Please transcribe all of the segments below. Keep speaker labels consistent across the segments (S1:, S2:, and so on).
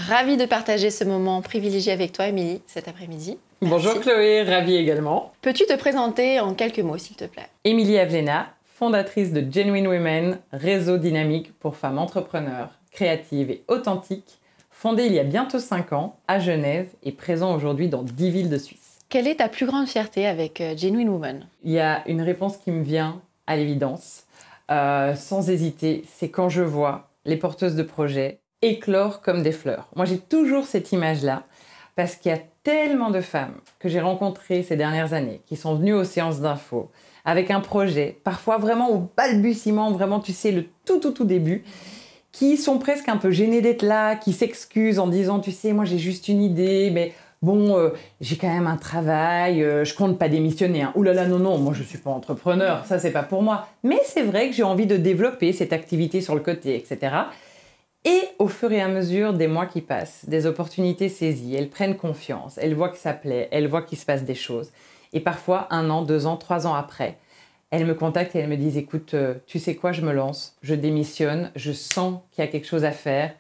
S1: Ravie de partager ce moment privilégié avec toi, Émilie, cet après-midi. Merci.
S2: Bonjour Chloé, ravie également.
S1: Peux-tu te présenter en quelques mots, s'il te plaît?
S2: Émilie Avlena, fondatrice de Genuine Women, réseau dynamique pour femmes entrepreneurs, créatives et authentiques, fondé il y a bientôt 5 ans à Genève et présent aujourd'hui dans 10 villes de Suisse.
S1: Quelle est ta plus grande fierté avec Genuine Women?
S2: Il y a une réponse qui me vient à l'évidence, sans hésiter, c'est quand je vois les porteuses de projets éclore comme des fleurs. Moi, j'ai toujours cette image-là parce qu'il y a tellement de femmes que j'ai rencontrées ces dernières années qui sont venues aux séances d'info avec un projet, parfois vraiment au balbutiement, vraiment, tu sais, le tout début, qui sont presque un peu gênées d'être là, qui s'excusent en disant, tu sais, moi j'ai juste une idée, mais bon, j'ai quand même un travail, je compte pas démissionner. Hein. Ouh là là, non, moi je suis pas entrepreneur, ça c'est pas pour moi. Mais c'est vrai que j'ai envie de développer cette activité sur le côté, etc. Et au fur et à mesure des mois qui passent, des opportunités saisies, elles prennent confiance, elles voient que ça plaît, elles voient qu'il se passe des choses. Et parfois, 1 an, 2 ans, 3 ans après, elles me contactent et elles me disent « Écoute, tu sais quoi, je me lance, je démissionne, je sens qu'il y a quelque chose à faire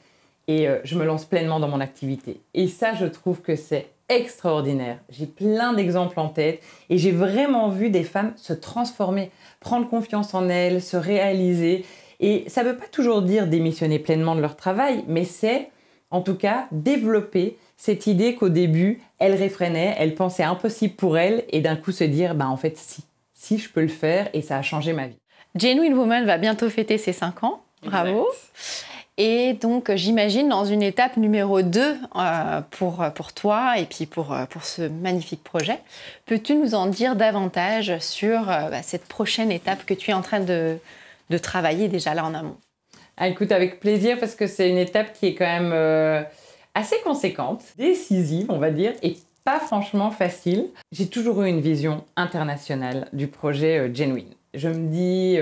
S2: et je me lance pleinement dans mon activité. » Et ça, je trouve que c'est extraordinaire. J'ai plein d'exemples en tête et j'ai vraiment vu des femmes se transformer, prendre confiance en elles, se réaliser. Et ça ne veut pas toujours dire démissionner pleinement de leur travail, mais c'est, en tout cas, développer cette idée qu'au début, elles réfrénaient, elles pensaient impossible pour elles, et d'un coup se dire, en fait, si je peux le faire, et ça a changé ma vie.
S1: Genuine Women va bientôt fêter ses 5 ans. Bravo.
S2: Exact.
S1: Et donc, j'imagine, dans une étape numéro 2 pour toi et puis pour ce magnifique projet, peux-tu nous en dire davantage sur cette prochaine étape que tu es en train de travailler déjà là en amont?
S2: Écoute, avec plaisir, parce que c'est une étape qui est quand même assez conséquente, décisive, on va dire, et pas franchement facile. J'ai toujours eu une vision internationale du projet Genuine. Je me dis,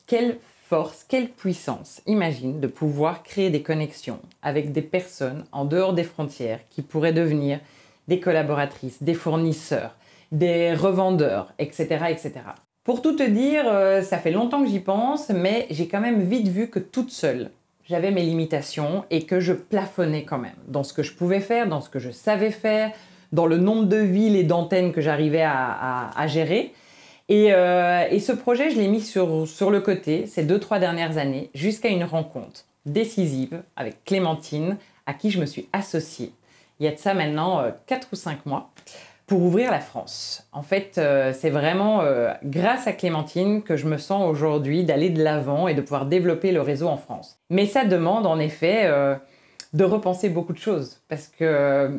S2: quelle force, quelle puissance, imagine, de pouvoir créer des connexions avec des personnes en dehors des frontières qui pourraient devenir des collaboratrices, des fournisseurs, des revendeurs, etc., etc. Pour tout te dire, ça fait longtemps que j'y pense, mais j'ai quand même vite vu que toute seule, j'avais mes limitations et que je plafonnais quand même dans ce que je pouvais faire, dans ce que je savais faire, dans le nombre de villes et d'antennes que j'arrivais à gérer. Et ce projet, je l'ai mis sur le côté ces 2-3 dernières années, jusqu'à une rencontre décisive avec Clémentine, à qui je me suis associée. Il y a de ça maintenant 4 ou 5 mois. Pour ouvrir la France. En fait, c'est vraiment grâce à Clémentine que je me sens aujourd'hui d'aller de l'avant et de pouvoir développer le réseau en France. Mais ça demande en effet de repenser beaucoup de choses parce que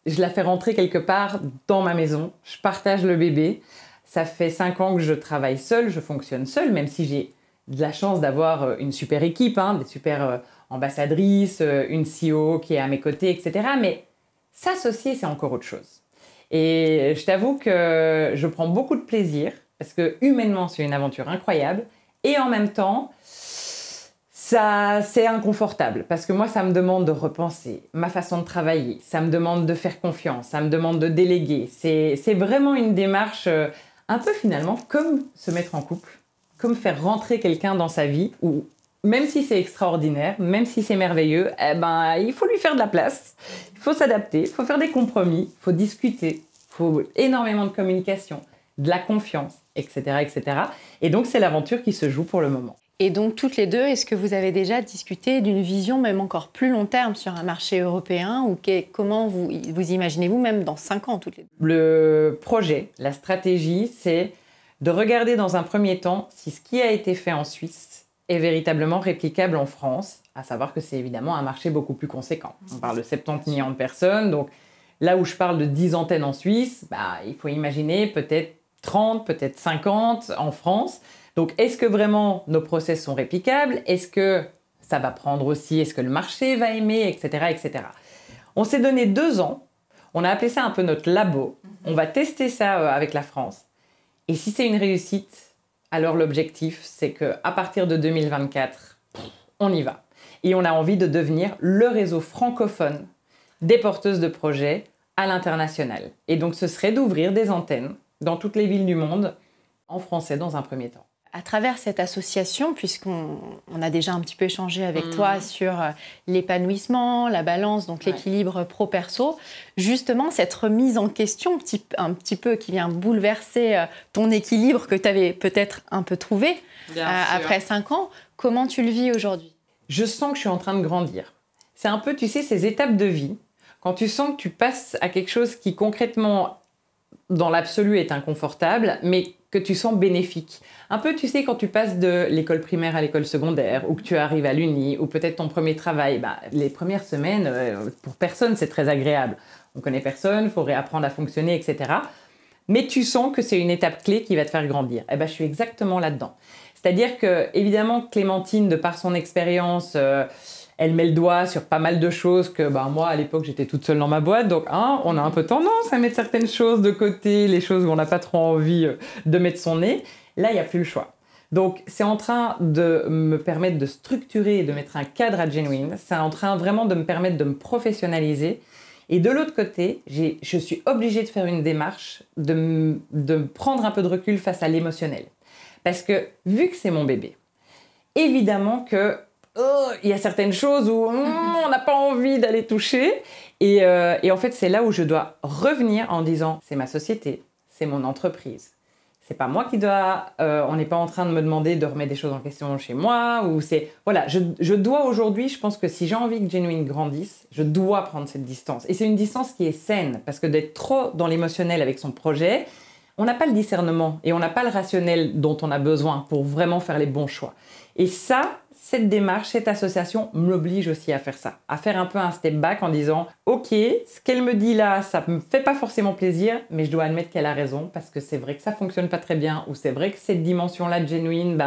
S2: je la fais rentrer quelque part dans ma maison. Je partage le bébé. Ça fait 5 ans que je travaille seule, je fonctionne seule, même si j'ai de la chance d'avoir une super équipe, des super ambassadrices, une CEO qui est à mes côtés, etc. Mais s'associer, c'est encore autre chose. Et je t'avoue que je prends beaucoup de plaisir parce que humainement, c'est une aventure incroyable. Et en même temps, ça, c'est inconfortable parce que moi, ça me demande de repenser ma façon de travailler. Ça me demande de faire confiance. Ça me demande de déléguer. C'est vraiment une démarche un peu finalement comme se mettre en couple, comme faire rentrer quelqu'un dans sa vie où même si c'est extraordinaire, même si c'est merveilleux, il faut lui faire de la place, il faut s'adapter, il faut faire des compromis, il faut discuter, il faut énormément de communication, de la confiance, etc., etc. Et donc, c'est l'aventure qui se joue pour le moment.
S1: Et donc, toutes les deux, est-ce que vous avez déjà discuté d'une vision même encore plus long terme sur un marché européen ou comment vous imaginez-vous même dans 5 ans, toutes les deux?
S2: Le projet, la stratégie, c'est de regarder dans un premier temps si ce qui a été fait en Suisse est véritablement réplicable en France, à savoir que c'est évidemment un marché beaucoup plus conséquent. On parle de 70 millions de personnes, donc là où je parle de 10 antennes en Suisse, il faut imaginer peut-être 30, peut-être 50 en France. Donc est-ce que vraiment nos process sont réplicables? Est-ce que ça va prendre aussi? Est-ce que le marché va aimer? Etc., etc. On s'est donné 2 ans, on a appelé ça un peu notre labo, on va tester ça avec la France. Et si c'est une réussite, alors l'objectif, c'est qu'à partir de 2024, on y va. Et on a envie de devenir le réseau francophone des porteuses de projets à l'international. Et donc, ce serait d'ouvrir des antennes dans toutes les villes du monde, en français dans un premier temps.
S1: À travers cette association, puisqu'on a déjà un petit peu échangé avec toi sur l'épanouissement, la balance, donc l'équilibre pro-perso, justement cette remise en question un petit peu qui vient bouleverser ton équilibre que tu avais peut-être un peu trouvé après 5 ans, comment tu le vis aujourd'hui?
S2: Je sens que je suis en train de grandir. C'est un peu, tu sais, ces étapes de vie, quand tu sens que tu passes à quelque chose qui concrètement, dans l'absolu, est inconfortable, mais que tu sens bénéfique. Un peu, tu sais, quand tu passes de l'école primaire à l'école secondaire, ou que tu arrives à l'uni, ou peut-être ton premier travail, les premières semaines, pour personne, c'est très agréable. On connaît personne, il faut réapprendre à fonctionner, etc. Mais tu sens que c'est une étape clé qui va te faire grandir. Je suis exactement là-dedans. C'est-à-dire que, évidemment, Clémentine, de par son expérience, elle met le doigt sur pas mal de choses que moi, à l'époque, j'étais toute seule dans ma boîte. Donc, on a un peu tendance à mettre certaines choses de côté, les choses où on n'a pas trop envie de mettre son nez. Là, il n'y a plus le choix. Donc, c'est en train de me permettre de structurer et de mettre un cadre à Genuine. C'est en train vraiment de me permettre de me professionnaliser. Et de l'autre côté, je suis obligée de faire une démarche, de prendre un peu de recul face à l'émotionnel. Parce que, vu que c'est mon bébé, évidemment que il y a certaines choses où on n'a pas envie d'aller toucher. Et en fait, c'est là où je dois revenir en disant, c'est ma société, c'est mon entreprise. C'est pas moi qui dois... on n'est pas en train de me demander de remettre des choses en question chez moi. Voilà, je dois aujourd'hui, je pense que si j'ai envie que Genuine grandisse, je dois prendre cette distance. Et c'est une distance qui est saine, parce que d'être trop dans l'émotionnel avec son projet, on n'a pas le discernement et on n'a pas le rationnel dont on a besoin pour vraiment faire les bons choix. Et ça, cette démarche, cette association m'oblige aussi à faire ça, à faire un peu un step back en disant « Ok, ce qu'elle me dit là, ça me fait pas forcément plaisir, mais je dois admettre qu'elle a raison parce que c'est vrai que ça fonctionne pas très bien ou c'est vrai que cette dimension-là de Genuine,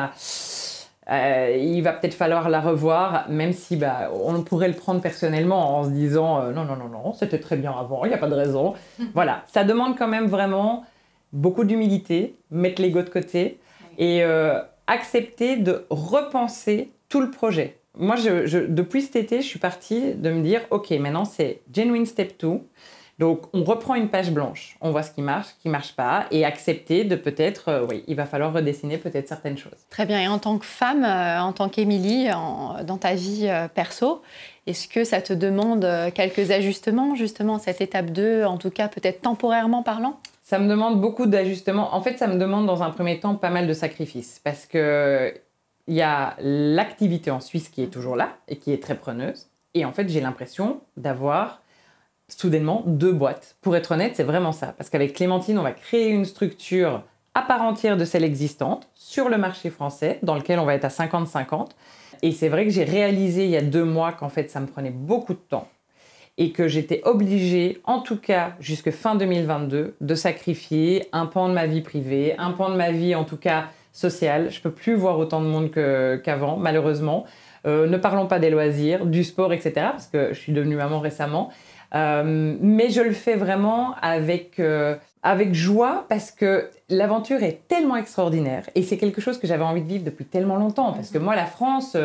S2: il va peut-être falloir la revoir, même si on pourrait le prendre personnellement en se disant non, c'était très bien avant, il n'y a pas de raison. » Voilà, ça demande quand même vraiment beaucoup d'humilité, mettre l'ego de côté et accepter de repenser tout le projet. Moi, depuis cet été, je suis partie de me dire, OK, maintenant c'est Genuine Step 2. Donc, on reprend une page blanche. On voit ce qui marche pas et accepter de peut-être, il va falloir redessiner peut-être certaines choses.
S1: Très bien. Et en tant que femme, en tant qu'Émilie, dans ta vie perso, est-ce que ça te demande quelques ajustements, justement, cette étape 2, en tout cas peut-être temporairement parlant?
S2: Ça me demande beaucoup d'ajustements. En fait, ça me demande dans un premier temps pas mal de sacrifices parce que il y a l'activité en Suisse qui est toujours là et qui est très preneuse. Et en fait, j'ai l'impression d'avoir soudainement 2 boîtes. Pour être honnête, c'est vraiment ça. Parce qu'avec Clémentine, on va créer une structure à part entière de celle existante sur le marché français, dans lequel on va être à 50-50. Et c'est vrai que j'ai réalisé il y a 2 mois qu'en fait, ça me prenait beaucoup de temps. Et que j'étais obligée, en tout cas jusque fin 2022, de sacrifier un pan de ma vie privée, un pan de ma vie en tout cas sociale. Je ne peux plus voir autant de monde qu'avant, malheureusement. Ne parlons pas des loisirs, du sport, etc. Parce que je suis devenue maman récemment. Mais je le fais vraiment avec joie parce que l'aventure est tellement extraordinaire. Et c'est quelque chose que j'avais envie de vivre depuis tellement longtemps. Parce que moi, la France...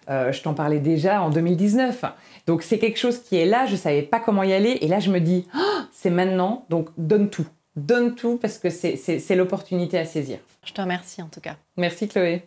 S2: je t'en parlais déjà en 2019. Donc, c'est quelque chose qui est là. Je ne savais pas comment y aller. Et là, je me dis, c'est maintenant. Donc, donne tout. Donne tout parce que c'est l'opportunité à saisir.
S1: Je te remercie en tout cas.
S2: Merci Chloé.